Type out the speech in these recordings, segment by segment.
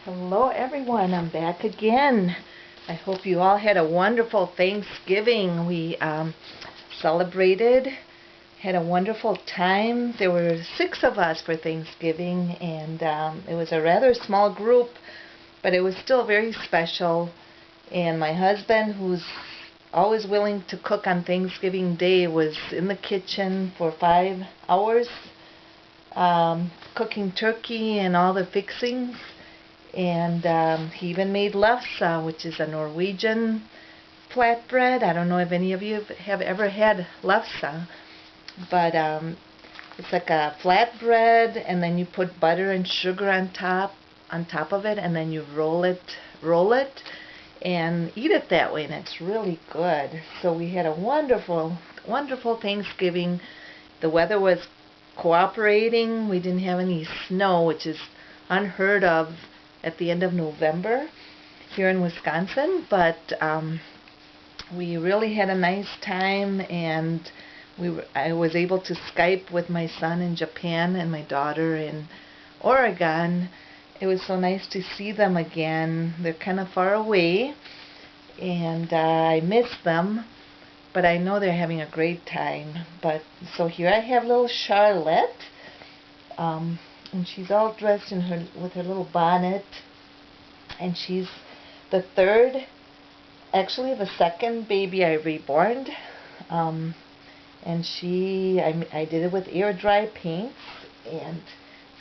Hello everyone, I'm back again. I hope you all had a wonderful Thanksgiving. We celebrated, had a wonderful time. There were 6 of us for Thanksgiving, and it was a rather small group, but it was still very special. And my husband, who's always willing to cook on Thanksgiving Day, was in the kitchen for 5 hours cooking turkey and all the fixings. And he even made lefse, which is a Norwegian flatbread. I don't know if any of you have ever had lefse, but it's like a flatbread, and then you put butter and sugar on top of it, and then you roll it, and eat it that way, and it's really good. So we had a wonderful, wonderful Thanksgiving. The weather was cooperating. We didn't have any snow, which is unheard of at the end of November here in Wisconsin, but we really had a nice time, and I was able to Skype with my son in Japan and my daughter in Oregon. It was so nice to see them again. They're kind of far away, and I miss them, but I know they're having a great time. But so here I have little Charlotte. And she's all dressed with her little bonnet, and she's the second baby I reborned, and I did it with air dry paints, and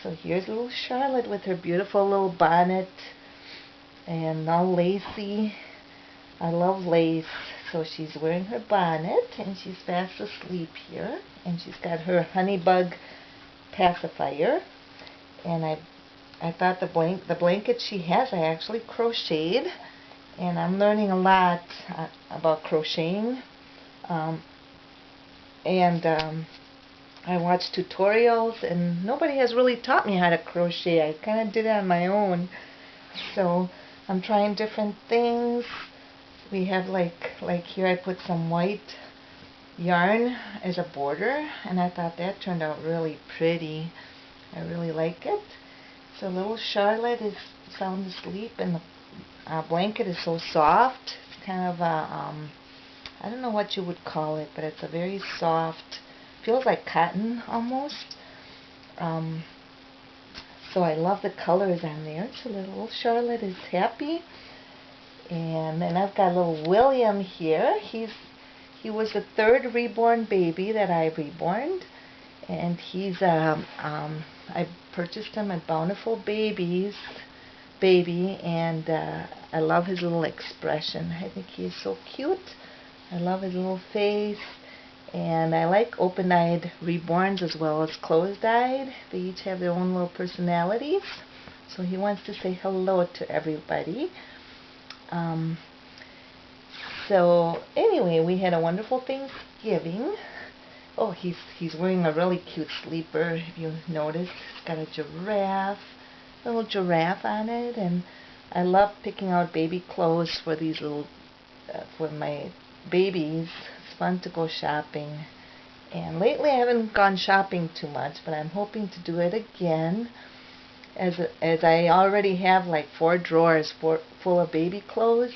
so here's little Charlotte with her beautiful little bonnet and all lacy. I love lace. So she's wearing her bonnet, and she's fast asleep here, and she's got her honeybug pacifier. And I thought the blanket she has, I actually crocheted, and I'm learning a lot about crocheting. I watched tutorials, and nobody has really taught me how to crochet. I kind of did it on my own. So I'm trying different things. We have like here I put some white yarn as a border, and I thought that turned out really pretty. I really like it. So little Charlotte is sound asleep, and the blanket is so soft. It's kind of a, I don't know what you would call it, but it's a very soft, feels like cotton almost. So I love the colors on there. So little Charlotte is happy. And then I've got little William here. He was the 3rd reborn baby that I reborned. And he's I purchased him at Bountiful Baby, and I love his little expression. I think he's so cute. I love his little face, and I like open-eyed reborns as well as closed-eyed. They each have their own little personalities. So he wants to say hello to everybody. So anyway, we had a wonderful Thanksgiving. Oh, he's wearing a really cute sleeper, if you notice. It's got a little giraffe on it, and I love picking out baby clothes for these for my babies. It's fun to go shopping. And lately I haven't gone shopping too much, but I'm hoping to do it again, as I already have like 4 drawers full of baby clothes,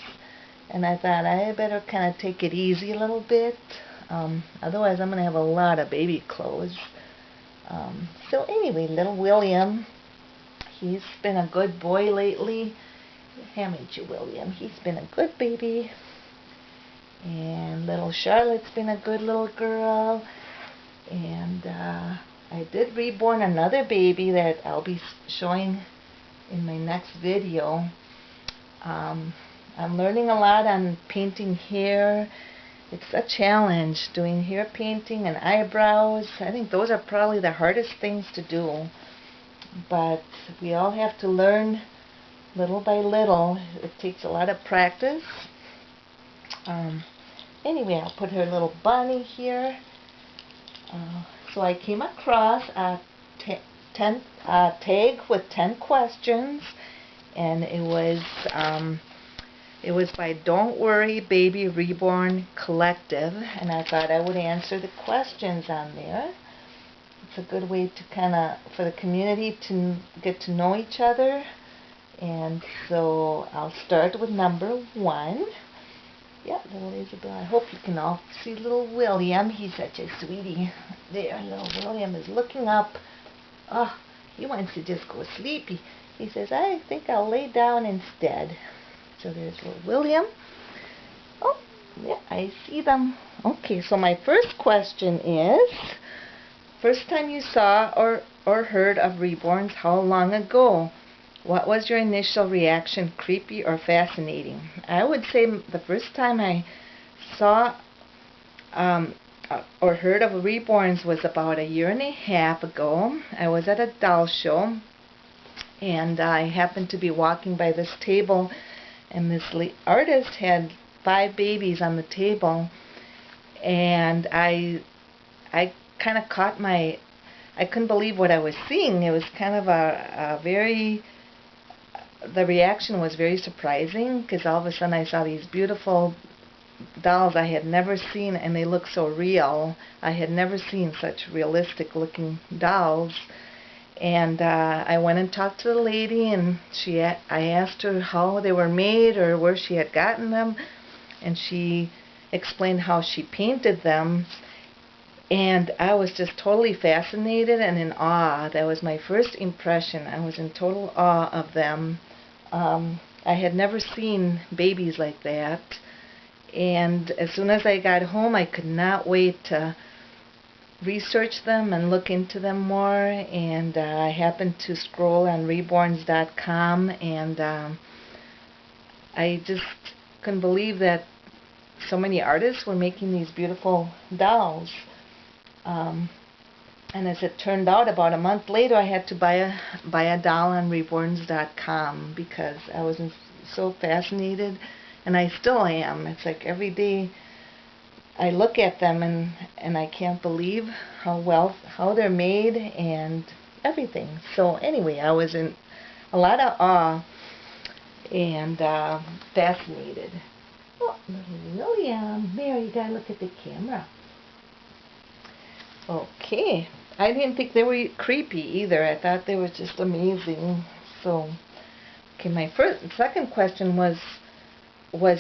and I thought I better kind of take it easy a little bit. Otherwise I'm going to have a lot of baby clothes. So anyway, little William, he's been a good boy lately. Hand you, William. He's been a good baby. And little Charlotte's been a good little girl. And I did reborn another baby that I'll be showing in my next video. I'm learning a lot on painting hair. It's a challenge doing hair painting and eyebrows. I think those are probably the hardest things to do. But we all have to learn little by little. It takes a lot of practice. Anyway, I'll put her little bunny here. So I came across a tag with 10 questions, and it was by Don't Worry Baby Reborn Collective, and I thought I would answer the questions on there. It's a good way to for the community to get to know each other And so I'll start with number 1. Yeah, little Isabel. I hope you can all see little William. He's such a sweetie. There, little William is looking up. Oh, he wants to just go sleepy. He says, I think I'll lay down instead. So there's little William. Oh, yeah, I see them. Okay, so my first question is, first time you saw or heard of reborns, how long ago? What was your initial reaction, creepy or fascinating? I would say the first time I saw or heard of reborns was about 1.5 years ago. I was at a doll show, and I happened to be walking by this table, and this artist had 5 babies on the table, and I kind of caught my, I couldn't believe what I was seeing. It was kind of a very, the reaction was very surprising, because all of a sudden I saw these beautiful dolls I had never seen, and they looked so real. I had never seen such realistic looking dolls. And I went and talked to the lady, and I asked her how they were made or where she had gotten them, and she explained how she painted them. And I was just totally fascinated and in awe. That was my first impression. I was in total awe of them. I had never seen babies like that. And as soon as I got home, I could not wait to research them and look into them more. And I happened to scroll on reborns.com, and I just couldn't believe that so many artists were making these beautiful dolls. And as it turned out, about a month later, I had to buy a doll on reborns.com, because I was so fascinated, and I still am. It's like every day I look at them, and I can't believe how they're made and everything. So anyway, I was in a lot of awe and fascinated. Oh, little William, Mary, you gotta look at the camera. Okay, I didn't think they were creepy either. I thought they were just amazing. So, okay, my second question was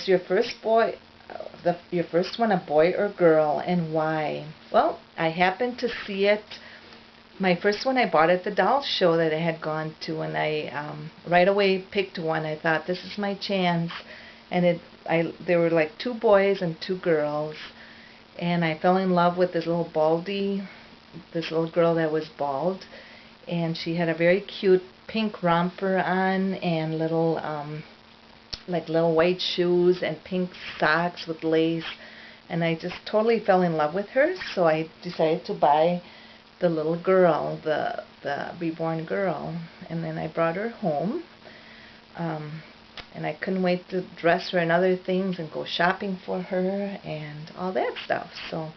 your first your first one a boy or girl, and why? Well, I happened to see it. My first one I bought at the doll show that I had gone to, and I right away picked one. I thought, this is my chance, and there were like 2 boys and 2 girls. And I fell in love with this little girl that was bald, and she had a very cute pink romper on, and little white shoes and pink socks with lace, and I just totally fell in love with her. So I decided to buy the little girl, the reborn girl, and then I brought her home. And I couldn't wait to dress her in other things and go shopping for her and all that stuff. So,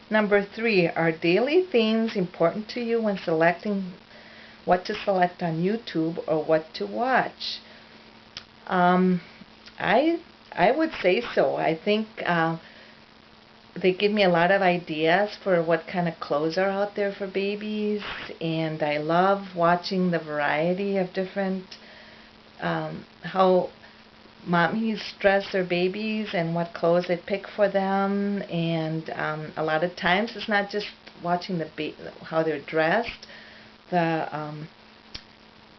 number 3, are daily themes important to you when selecting what to select on YouTube or what to watch? I would say so. I think they give me a lot of ideas for what kind of clothes are out there for babies, and I love watching the variety of different how mommies dress their babies and what clothes they pick for them. And a lot of times it's not just watching how they're dressed. The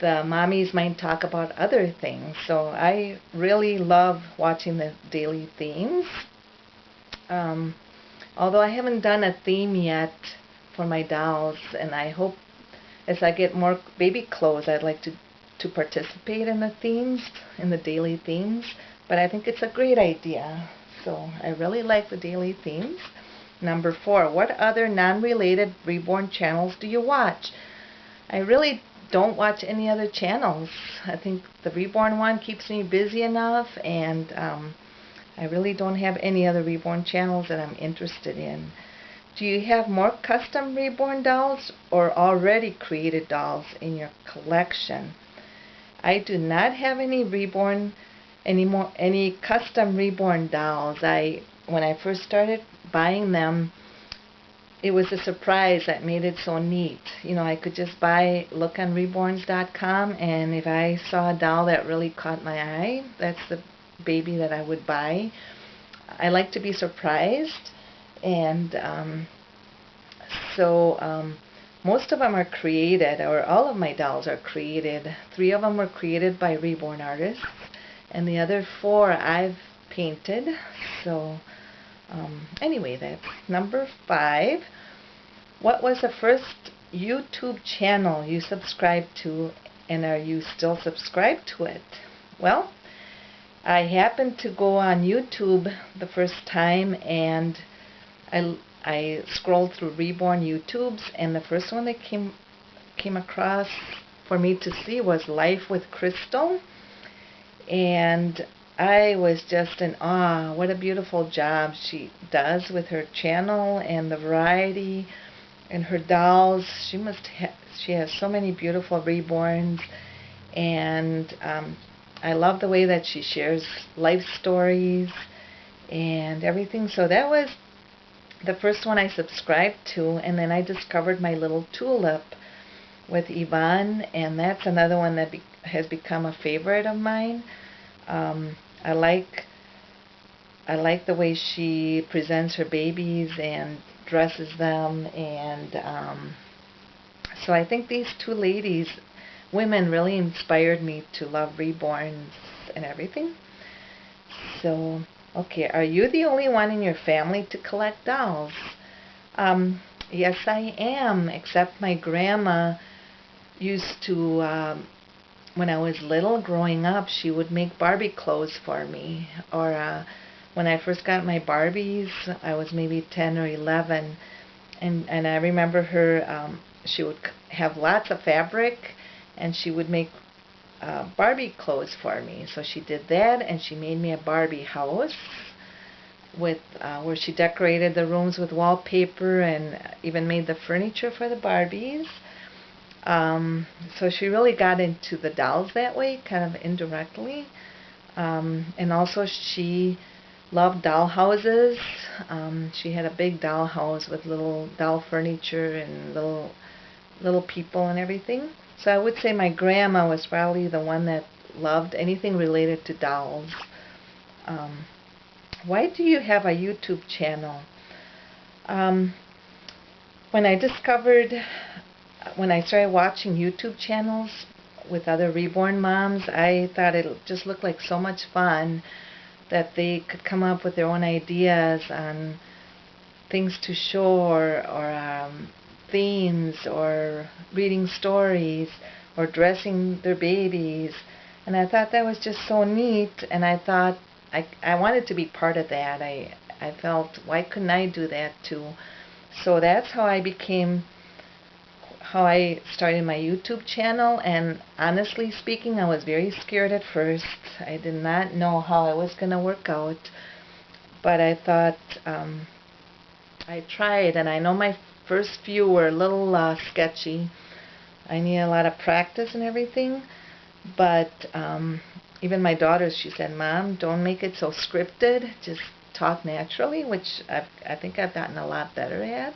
mommies might talk about other things. So I really love watching the daily themes. Although I haven't done a theme yet for my dolls, and I hope as I get more baby clothes, I'd like to participate in the themes, in the daily themes. But I think it's a great idea. So I really like the daily themes. Number 4, what other non-related Reborn channels do you watch? I really don't watch any other channels. I think the Reborn one keeps me busy enough, and I really don't have any other Reborn channels that I'm interested in. Do you have more custom Reborn dolls or already created dolls in your collection? I do not have any any custom Reborn dolls. When I first started buying them, it was a surprise that made it so neat. You know, I could just look on reborns.com, and if I saw a doll that really caught my eye, that's the baby that I would buy. I like to be surprised, and most of them are created, or all of my dolls are created. 3 of them were created by Reborn artists, and the other 4 I've painted. So anyway, that's number 5. What was the first YouTube channel you subscribed to, and are you still subscribed to it? Well, I happened to go on YouTube the first time, and I scrolled through Reborn YouTubes, and the first one that came across for me to see was Life with Crystal, and I was just in awe. What a beautiful job she does with her channel and the variety and her dolls. She has so many beautiful reborns, and I love the way that she shares life stories and everything. So that was the first one I subscribed to, and then I discovered My Little Tulip with Yvonne, and that's another one that has become a favorite of mine. I like the way she presents her babies and dresses them, and so I think these 2 women really inspired me to love reborns and everything. So, okay, are you the only one in your family to collect dolls? Yes, I am, except my grandma used to, when I was little, growing up, she would make Barbie clothes for me. Or when I first got my Barbies, I was maybe 10 or 11. And I remember her, she would have lots of fabric, and she would make Barbie clothes for me. So she did that, and she made me a Barbie house with where she decorated the rooms with wallpaper and even made the furniture for the Barbies. So she really got into the dolls that way, kind of indirectly. And also she loved doll houses. She had a big doll house with little doll furniture and little people and everything. So I would say my grandma was probably the one that loved anything related to dolls. Why do you have a YouTube channel? When I started watching YouTube channels with other reborn moms, I thought it just looked like so much fun that they could come up with their own ideas on things to show, or themes, or reading stories, or dressing their babies. And I thought that was just so neat, and I thought I wanted to be part of that. I felt, why couldn't I do that too? So that's how I started my YouTube channel. And honestly speaking, I was very scared at first. I did not know how it was going to work out, but I thought I tried, and I know my first few were a little sketchy. I needed a lot of practice and everything, but even my daughter, she said, "Mom, don't make it so scripted, just talk naturally," which I think I've gotten a lot better at.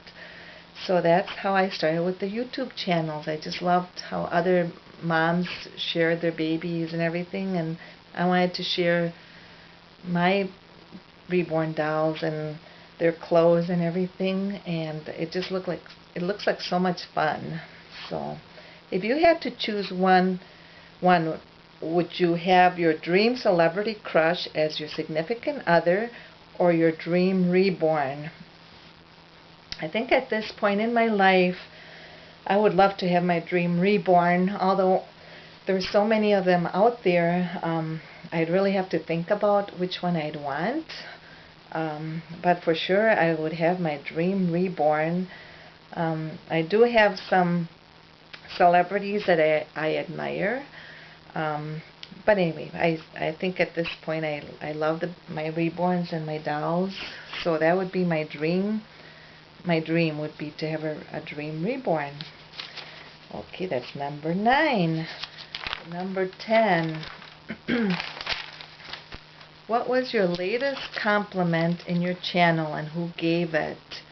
So that's how I started with the YouTube channels. I just loved how other moms shared their babies and everything, and I wanted to share my reborn dolls and their clothes and everything, and it looks like so much fun. So if you had to choose one, would you have your dream celebrity crush as your significant other, or your dream reborn? I think at this point in my life, I would love to have my dream reborn, although there's so many of them out there. I'd really have to think about which one I'd want. But for sure, I would have my dream reborn. I do have some celebrities that I admire. But anyway, I think at this point I love my reborns and my dolls. So that would be my dream. My dream would be to have a dream reborn. Okay, that's number 9. Number 10. What was your latest compliment in your channel, and who gave it?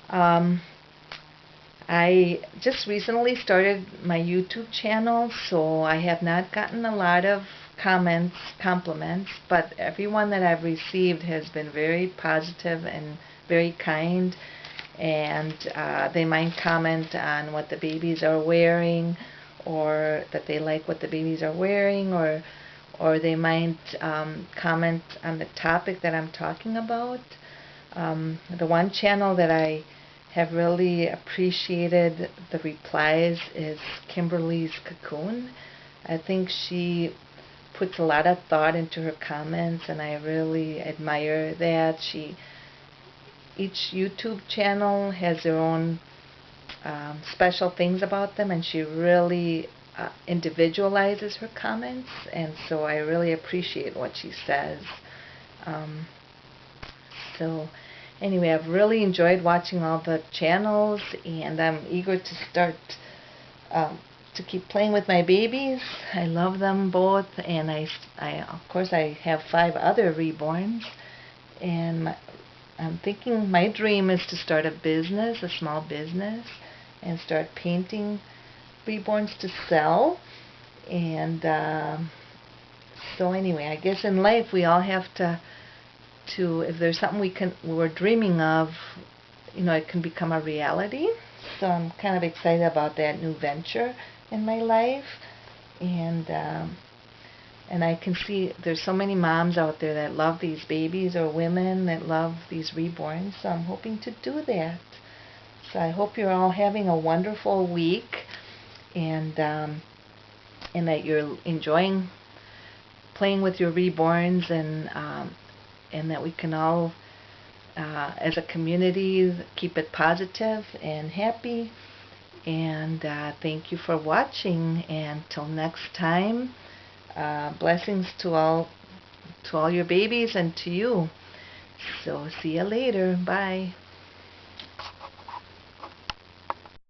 Um, I just recently started my YouTube channel, so I have not gotten a lot of compliments, but everyone that I've received has been very positive and very kind, and they might comment on what the babies are wearing, or that they like what the babies are wearing, or they might comment on the topic that I'm talking about. The one channel that I have really appreciated the replies is Kimberly's Cocoon. I think she puts a lot of thought into her comments, and I really admire that. Each YouTube channel has their own special things about them, and she really individualizes her comments, and so I really appreciate what she says. Um, so anyway, I've really enjoyed watching all the channels, and I'm eager to start to keep playing with my babies. I love them both, and I of course I have 5 other reborns, and I'm thinking my dream is to start a business, a small business, and start painting reborns to sell. And so anyway, I guess in life we all have to if there's something we're dreaming of, it can become a reality. So I'm kind of excited about that new venture in my life, and I can see there's so many moms out there that love these babies, or women that love these reborns. So I'm hoping to do that. So I hope you're all having a wonderful week, and that you're enjoying playing with your reborns, and that we can all, as a community, keep it positive and happy. And thank you for watching. And till next time, blessings to all your babies and to you. So see you later. Bye.